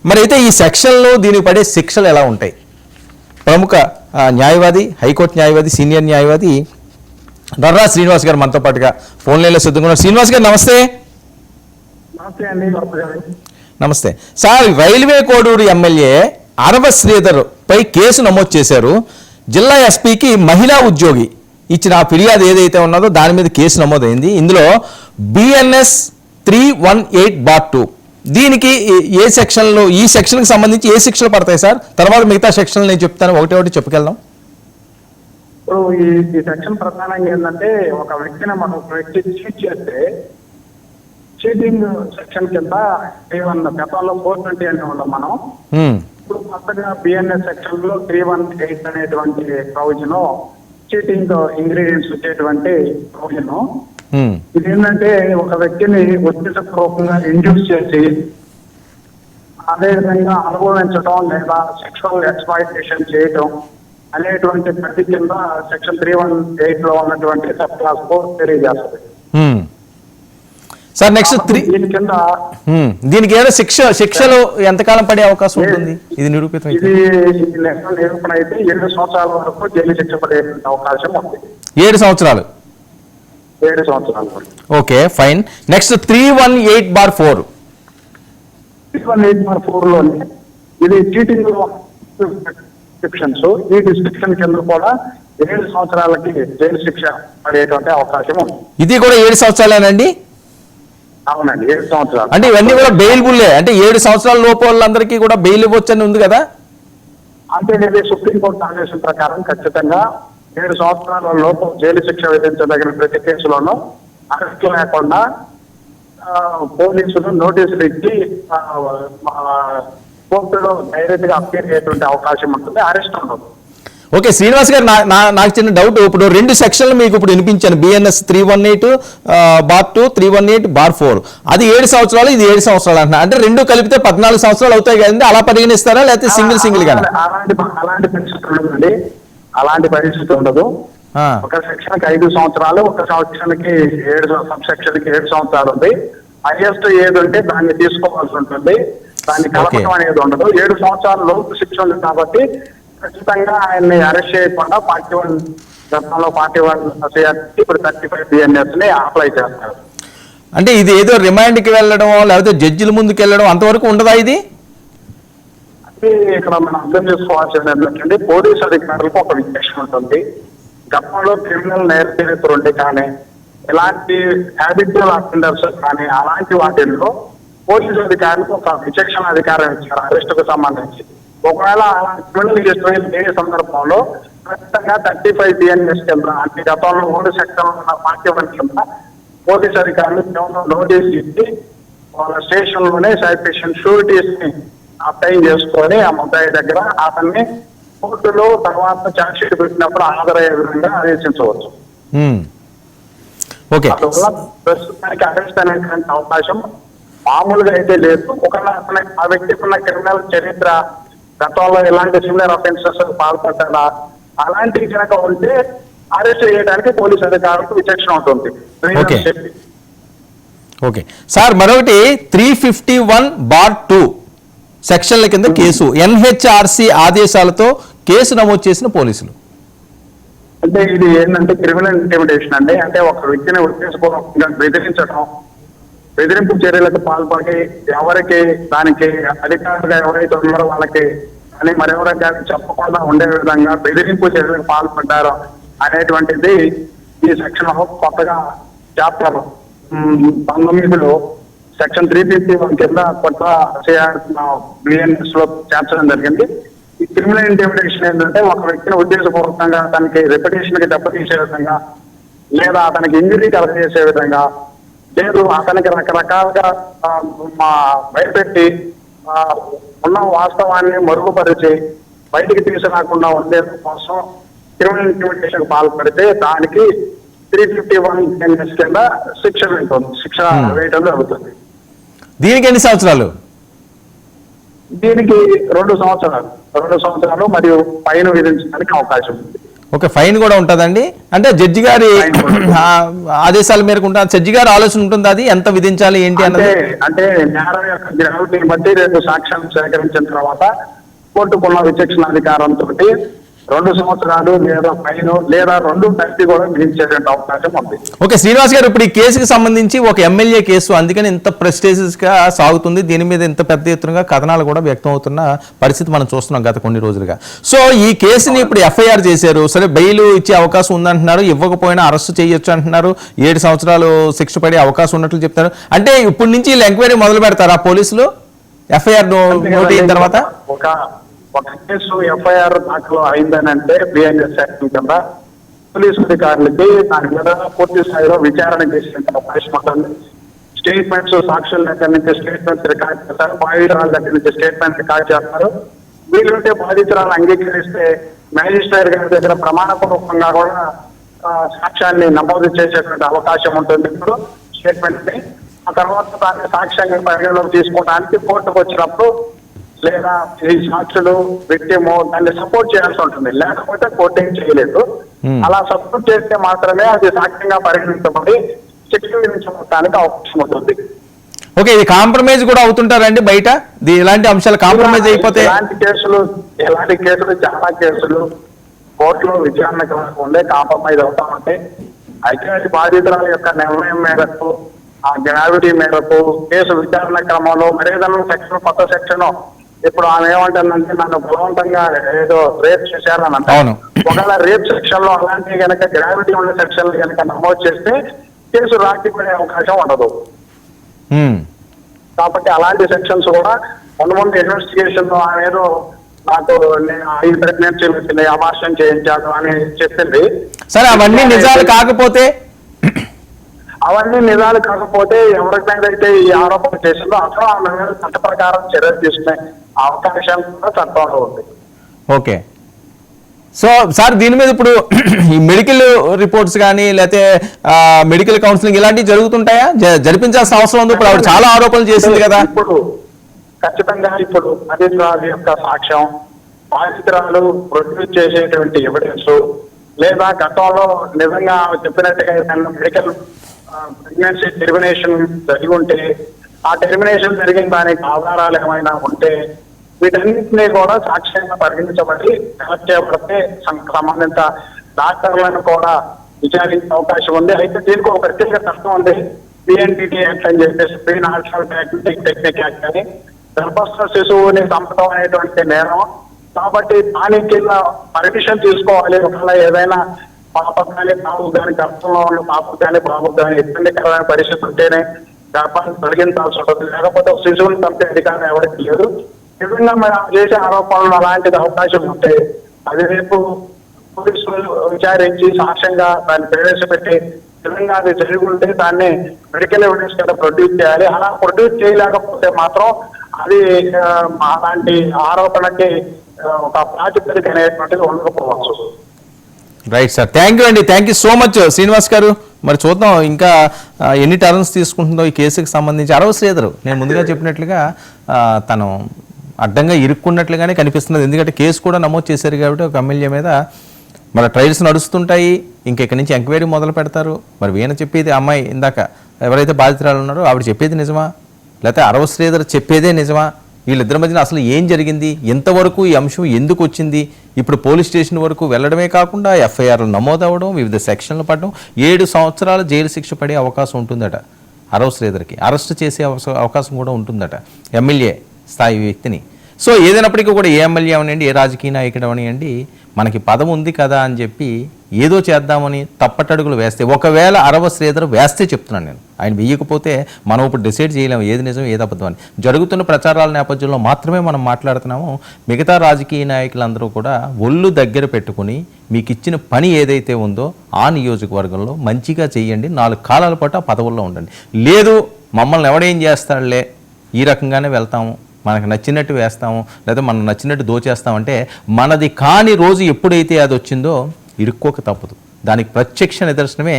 మరి అయితే ఈ సెక్షన్లో దీనికి పడే శిక్షలు ఎలా ఉంటాయి? ప్రముఖ న్యాయవాది, హైకోర్టు న్యాయవాది, సీనియర్ న్యాయవాది నర్రా శ్రీనివాస్ గారు మనతో పాటుగా ఫోన్ లైన్లో సిద్ధంగా ఉన్నారు. శ్రీనివాస్ గారు నమస్తే. నమస్తే అండి. నమస్తే సార్. రైల్వే కోడూరు ఎమ్మెల్యే అరవ శ్రీధర్ పై కేసు నమోదు చేశారు. జిల్లా ఎస్పీకి మహిళా ఉద్యోగి ఇచ్చిన ఫిర్యాదు ఏదైతే ఉన్నదో దాని మీద కేసు నమోదైంది. ఇందులో BNS 318/2 దీనికి ఏ సెక్షన్లో, ఈ సెక్షన్కి సంబంధించి ఏ శిక్షలు పడతాయి సార్? తర్వాత మిగతా సెక్షన్లు నేను చెప్తాను, ఒకటి చెప్పుకెళ్దాం. ఇప్పుడు ఈ సెక్షన్ ప్రధానంగా ఏంటంటే, ఒక వ్యక్తిని మనం చీట్ చేస్తే చీటింగ్ సెక్షన్ కింద ఏమన్నా గతంలో 420 అంటే ఉన్నాం మనం. ఇప్పుడు కొత్తగా BNS సెక్షన్ లో 318 అనేటువంటి ప్రొవిజన్, చీటింగ్ ఇంగ్రీడియంట్స్ వచ్చేటువంటి ప్రొవిజన్. ఇది ఏంటంటే, ఒక వ్యక్తిని ఉద్దేశపూర్వకంగా ఇండ్యూస్ చేసి అదేవిధంగా అనుభవించడం లేదా సెక్షువల్ ఎక్స్‌ప్లాయిటేషన్ చేయడం అనేటువంటి ప్రతి కింద సెక్షన్ 318 లో ఉన్నటువంటి సబ్ క్లాస్ 4 తెలియజేస్తుంది సార్. నెక్స్ట్ దీని కింద దీనికి ఏదో శిక్షలు ఎంతకాలం పడే అవకాశం ఉంటుంది? ఇది నిరూపితం ఇది నిరూపణ అయితే 7 సంవత్సరాల వరకు జైలు శిక్ష పడే అవకాశం ఉంది. 7 సంవత్సరాలు. 7 సంవత్సరాల వరకు. Okay, fine. నెక్స్ట్ 318/4. 318/4 లోనే ఇది చీటింగ్ డిస్క్రిప్షన్స్. ఈ డిస్క్రిప్షన్ కింద కూడా 7 సంవత్సరాలకి జైలు శిక్ష పడేటువంటి అవకాశం ఉంది. ఇది కూడా 7 సంవత్సరాలేనండి? అవునండి, 7 సంవత్సరాలు. అంటే ఇవన్నీ కూడా బెయిల్బుల్లే, అంటే 7 సంవత్సరాల లోపు వాళ్ళందరికీ కూడా బెయిల్ ఇవ్వచ్చు అని ఉంది కదా? అంటే ఇది సుప్రీంకోర్టు ఆదేశం ప్రకారం ఖచ్చితంగా 7 సంవత్సరాల లోపు జైలు శిక్ష విధించదగిన ప్రతి కేసులోనూ అరెస్ట్ లేకుండా పోలీసులు నోటీసులు ఇచ్చి కోర్టులో డైరెక్ట్ గా అప్పీల్ అయ్యేటువంటి అవకాశం ఉంటుంది, అరెస్ట్ ఉండదు. ఓకే శ్రీనివాస్ గారు, నాకు చిన్న డౌట్. ఇప్పుడు 2 సెక్షన్లు మీకు ఇప్పుడు వినిపించాను. BNS 318/2, 318/4. అది 7 సంవత్సరాలు, ఇది 7 సంవత్సరాలు అంటున్నా. అంటే 2 కలిపితే 14 సంవత్సరాలు అవుతాయి కదండి. అలా పరిగణిస్తారా లేకపోతే సింగిల్ గానే? అలాంటి పరిస్థితి ఉండదండి. అలాంటి పరిస్థితి ఉండదు. ఒక సెక్షన్ కి 5 సంవత్సరాలు, ఒక సెక్షన్ కి 7 సబ్ సెక్షన్ కి 7 సంవత్సరాలు ఉంది. హైయెస్ట్ ఏది ఉంటే దాన్ని తీసుకోవాల్సి ఉంటుంది. దాన్ని కలపడం అనేది ఉండదు. 7 సంవత్సరాల లోపు శిక్ష ఉంది కాబట్టి ఖచ్చితంగా ఆయన్ని అరెస్ట్ చేయకుండా 41 గతంలో 41 ఇప్పుడు 35 BNS ని అప్లై చేస్తారు. అంటే ఇది ఏదో రిమాండ్కి వెళ్ళడం లేకపోతే జడ్జిల ముందుకు వెళ్ళడం అంతవరకు ఉండదా ఇది? అంటే ఇక్కడ మనం అర్థం చేసుకోవాల్సింది ఏంటంటే, పోలీసు అధికారులకు ఒక విచక్షణ ఉంటుంది. గతంలో క్రిమినల్ నేర చరిత్ర ఉంటే కానీ, ఇలాంటి హ్యాబిచువల్ అఫెండర్స్ కానీ అలాంటి వాటిల్లో పోలీసు అధికారులకు ఒక విచక్షణ అధికారం ఇచ్చారు అరెస్ట్ కు సంబంధించి. ఒకవేళ క్రిమినల్ హిస్టరీ లేని సందర్భంలో ఖచ్చితంగా 35 BNS కింద, అంటే గతంలో 3 సెక్షన్ ఉన్న 41 కింద పోలీసు అధికారులు నోటీస్ ఇచ్చి వాళ్ళ స్టేషన్ లోనే సఫిషియెంట్ షూరిటీస్ ని అప్లైన్ చేసుకొని ఆ ముద్దాయి దగ్గర అతన్ని కోర్టులో తర్వాత ఛార్జ్ షీట్ పెట్టినప్పుడు హాజరయ్యే విధంగా ఆదేశించవచ్చు. ప్రస్తుతానికి అరెస్ట్ అనేటువంటి అవకాశం మామూలుగా అయితే లేదు. ఒకవేళ ఆ వ్యక్తికి ఉన్న క్రిమినల్ చరిత్ర, గతంలో ఎలాంటి సిమిలర్ అఫెన్సెస్ పాల్పడ్డా అలాంటివి కనుక ఉంటే అరెస్ట్ చేయడానికి పోలీసు అధికారులకు విచక్షణ ఉంటుంది. ఓకే సార్, మరొకటి 351/2 సెక్షన్ల కింద కేసు. NHRC ఆదేశాలతో కేసు నమోదు చేసిన పోలీసులు. అంటే ఇది ఏంటంటే క్రిమినల్ ఇంటిమిడేషన్ అండి. అంటే ఒక వ్యక్తిని ఉద్దేశపూర్వకంగా బెదిరించడం, బెదిరింపు చర్యలకు పాల్పడి ఎవరికి దానికి అధికారులుగా ఎవరైతే ఉన్నారో వాళ్ళకి అని మరెవరైనా చెప్పకుండా ఉండే విధంగా బెదిరింపు చర్యలకు పాల్పడ్డారో అనేటువంటిది ఈ సెక్షన్ కొత్తగా చాప్టర్ 19లో సెక్షన్ 351 కింద కొత్త BNS లో చేర్చడం జరిగింది. ఈ క్రిమినల్ ఇంటిమిడేషన్ ఏంటంటే, ఒక వ్యక్తిని ఉద్దేశపూర్వకంగా అతనికి రెప్యుటేషన్ కి దెబ్బతీసే విధంగా, లేదా అతనికి ఇంజరీ కలగజేసే విధంగా, లేదు అతనికి రకరకాలుగా భయపెట్టి ఉన్న వాస్తవాన్ని మరుగుపరిచి బయటికి తీసుకురాకుండా ఉండే కోసం క్రిమినల్ ఇంటిమిడేషన్ పాల్పడితే దానికి 351 BNS కింద శిక్ష వేయడం జరుగుతుంది. దీనికి ఎన్ని సంవత్సరాలు? దీనికి 2 సంవత్సరాలు మరియు ఫైన్ విధించడానికి అవకాశం ఉంది. ఓకే, ఫైన్ కూడా ఉంటుందండి. అంటే జడ్జి గారి ఫైన్ కూడా ఉంటుంది. ఆదేశాల మేరకు ఉంటుంది. జడ్జి గారి ఆలోచన ఉంటుంది అది ఎంత విధించాలి ఏంటి అంటే అన్నది. అంటే నేరం యొక్క గ్రావిటీని బట్టి 2 సాక్ష్యాలు సేకరించిన తర్వాత కోర్టుకున్న విచక్షణ అధికారంతో 2 సంవత్సరాలు లేదా ఫైన్ లేదా 2 కలిపి కూడా విధించేటువంటి అవకాశం ఉంది. ఓకే శ్రీనివాస్ గారు, ఇప్పుడు ఈ కేసుకి సంబంధించి ఒక ఎమ్మెల్యే కేసు, అందుకని ఇంత ప్రెస్టేజియస్ గా సాగుతుంది. దీని మీద ఇంత పెద్ద ఎత్తున కథనాలు కూడా వ్యక్తం అవుతున్న పరిస్థితి మనం చూస్తున్నాం గత కొన్ని రోజులుగా. సో ఈ కేసుని ఇప్పుడు ఎఫ్ఐఆర్ చేశారు. సరే, బెయిల్ ఇచ్చే అవకాశం ఉందంటున్నారు, ఇవ్వకపోయినా అరెస్ట్ చేయొచ్చు అంటున్నారు, 7 సంవత్సరాలు శిక్ష పడే అవకాశం ఉన్నట్లు చెప్తారు. అంటే ఇప్పటి నుంచి వీళ్ళు ఎంక్వైరీ మొదలు పెడతారా పోలీసులు ఎఫ్ఐఆర్ నోట్ అయిన తర్వాత? ఒక కేసు ఎఫ్ఐఆర్ దాఖలు అయిందనంటే బిఎన్ఎస్ యాక్ట్ కింద పోలీసు అధికారులకి దాని మీద పూర్తి స్థాయిలో విచారణ చేసే అవకాశం ఉంటుంది. స్టేట్మెంట్స్, సాక్షుల దగ్గర నుంచి స్టేట్మెంట్స్ రికార్డ్ చేస్తారు, బాధితురాల దగ్గర నుంచి స్టేట్మెంట్ రికార్డ్ చేస్తారు. వీలుంటే బాధితురాలు అంగీకరిస్తే మ్యాజిస్ట్రేట్ గారి దగ్గర ప్రమాణపూర్వకంగా కూడా సాక్ష్యాన్ని నమోదు చేసేటువంటి అవకాశం ఉంటుంది. ఇప్పుడు స్టేట్మెంట్ ని ఆ తర్వాత దాన్ని సాక్ష్యంగా పరిగణలోకి తీసుకోవడానికి కోర్టుకు వచ్చినప్పుడు లేదా ఈ సాక్షులు వ్యక్తిమో దాన్ని సపోర్ట్ చేయాల్సి ఉంటుంది, లేకపోతే కోర్టు ఏం చేయలేదు. అలా సపోర్ట్ చేస్తే మాత్రమే అది సాక్ష్యంగా పరిగణించబడి శిక్ష విధించడానికి అవకాశం ఉంటుంది. ఓకే, ఇది కాంప్రమైజ్ కూడా అవుతుంటారండి బయట ఇలాంటి అంశాలు కాంప్రమైజ్ అయిపోతే? ఎలాంటి కేసులు చాలా కేసులు కోర్టులో విచారణకు రాకుండా కాంప్రమైజ్ అవుతా ఉంటాయి. అయితే అది బాధితురాల యొక్క నిర్ణయం మేరకు, ఆ గ్రావిటీ మేరకు కేసు విచారణ క్రమంలో మరేదన్నా సెక్షన్, కొత్త సెక్షన్, ఇప్పుడు ఆమె ఏమంటుందంటే నన్ను బలవంతంగా ఏదో రేప్ చేశారని అంటే, ఒకవేళ రేప్ సెక్షన్ లో అలాంటి కనుక గ్రావిటీ ఉన్న సెక్షన్ కనుక నమోదు చేస్తే కేసు రాకిపడే అవకాశం ఉండదు. కాబట్టి అలాంటి సెక్షన్స్ కూడా ముందు ఇన్వెస్టిగేషన్ లో ఆమె ఏదో నాకు 5 ప్రెగ్నెన్సీలు వచ్చినాయి, అబార్షన్ చేయించాను అని చెప్పింది. సరే, అవన్నీ నిజాలు కాకపోతే ఎవరికైతే ఈ ఆరోపణ చేసిందో అసలు ఆమె మీద చట్ట ప్రకారం చర్యలు తీసుకునే అవకాశం కూడా చట్టంలో ఉంది. ఓకే, సో సార్ దీని మీద ఇప్పుడు ఈ మెడికల్ రిపోర్ట్స్ కానీ లేకపోతే మెడికల్ కౌన్సిలింగ్ ఇలాంటివి జరుగుతుంటాయా? జరిపించాల్సిన అవసరం ఉంది. ఇప్పుడు ఆవిడ చాలా ఆరోపణలు చేసింది కదా. ఇప్పుడు ఖచ్చితంగా ఇప్పుడు బాధితురాలు యొక్క సాక్ష్యం, బాధితురాలు ప్రొడ్యూస్ చేసేటువంటి ఎవిడెన్స్, లేదా గతంలో నిజంగా చెప్పినట్టుగా మెడికల్ ప్రెగ్నెన్సీ టెర్మినేషన్ జరిగి ఉంటే, ఆ టెర్మినేషన్ జరిగిన దానికి ఆధారాలు ఏమైనా ఉంటే వీటన్నింటినీ కూడా సాక్ష్యంగా పరిగణించబడి కలెక్ట్ చేయబడితే సంబంధిత డాక్టర్లను కూడా విచారించే అవకాశం ఉంది. అయితే దీనికి ఒక ప్రత్యేక చట్టం ఉంది, పిఎన్టీటీ యాక్ట్ అని చెప్పేసి, ప్రీ నాచురల్ టెక్నిక్ యాక్ట్ అని. గర్భస్థ శిశువుని చంపడం అనేటువంటి నేరం కాబట్టి దానికి పర్మిషన్ తీసుకోవాలి. ఒకవేళ ఏదైనా పాపకు కానీ బాబుకు కానీ, గర్భంలో ఉన్న పాపకు కానీ బాబుకు కానీ ఇబ్బందికరమైన పరిస్థితి ఉంటేనే గర్భాన్ని తొలగించాల్సి ఉంటుంది, లేకపోతే శిశువుని చంపే అధికారం ఎవరికి లేదు. నిజంగా మనం చేసే ఆరోపణలు అలాంటిది అవకాశం ఉంటే అది రేపు పోలీసులు విచారించి సాక్ష్యంగా దాన్ని ప్రవేశపెట్టి నిజంగా అది జరిగి ఉంటే దాన్ని మెడికల్ ఎవిడెన్స్ కింద ప్రొడ్యూస్ చేయాలి. అలా ప్రొడ్యూస్ చేయలేకపోతే మాత్రం అది అలాంటి ఆరోపణకి ఒక ప్రాతిపదిక అనేటువంటిది ఉండకపోవచ్చు. రైట్ సార్, థ్యాంక్ యూ అండి, thank you so much Srinivas గారు. మరి చూద్దాం ఇంకా ఎన్ని టర్న్స్ తీసుకుంటుందో ఈ కేసుకి సంబంధించి. అరవ శ్రీధర్ నేను ముందుగా చెప్పినట్లుగా తను అడ్డంగా ఇరుక్కున్నట్లుగానే కనిపిస్తున్నది. ఎందుకంటే కేసు కూడా నమోదు చేశారు కాబట్టి ఒక ఎమ్మెల్యే మీద. మరి ట్రయల్స్ నడుస్తుంటాయి, ఇంకెక్కడి నుంచి ఎంక్వైరీ మొదలు పెడతారు. మరి వీణ చెప్పేది అమ్మాయి ఇందాక ఎవరైతే బాధితురాలు ఉన్నారో ఆవిడ చెప్పేది నిజమా, లేకపోతే అరవ శ్రీధర్ చెప్పేదే నిజమా, వీళ్ళిద్దరి మధ్యన అసలు ఏం జరిగింది, ఎంతవరకు ఈ అంశం ఎందుకు వచ్చింది, ఇప్పుడు పోలీస్ స్టేషన్ వరకు వెళ్ళడమే కాకుండా ఎఫ్ఐఆర్లు నమోదవడం, వివిధ సెక్షన్లు పడడం, 7 సంవత్సరాల జైలు శిక్ష పడే అవకాశం ఉంటుందట అరవ శ్రీధర్కి. అరెస్ట్ చేసే అవకాశం కూడా ఉంటుందట ఎమ్మెల్యే స్థాయి వ్యక్తిని. సో ఏదైనప్పటికీ కూడా ఏ ఎమ్మెల్యే అవనండి, ఏ రాజకీయ నాయకుడు అవనియండి, మనకి పదం ఉంది కదా అని చెప్పి ఏదో చేద్దామని తప్పటడుగులు వేస్తే, ఒకవేళ అరవ శ్రీధర్ వేస్తే చెప్తున్నాను నేను, ఆయన వెయ్యకపోతే మనం ఇప్పుడు డిసైడ్ చేయలేము ఏది నిజం ఏది అబద్ధం అని. జరుగుతున్న ప్రచారాల నేపథ్యంలో మాత్రమే మనం మాట్లాడుతున్నాము. మిగతా రాజకీయ నాయకులందరూ కూడా ఒళ్ళు దగ్గర పెట్టుకుని మీకు ఇచ్చిన పని ఏదైతే ఉందో ఆ నియోజకవర్గంలో మంచిగా చేయండి, 4 కాలాల పాటు ఆ పదవుల్లో ఉండండి. లేదు మమ్మల్ని ఎవడేం చేస్తాడులే, ఈ రకంగానే వెళ్తాము, మనకు నచ్చినట్టు వేస్తాము, లేదా మనం నచ్చినట్టు దోచేస్తామంటే మనది కాని రోజు ఎప్పుడైతే అది వచ్చిందో ఇరుక్కోక తప్పదు. దానికి ప్రత్యక్ష నిదర్శనమే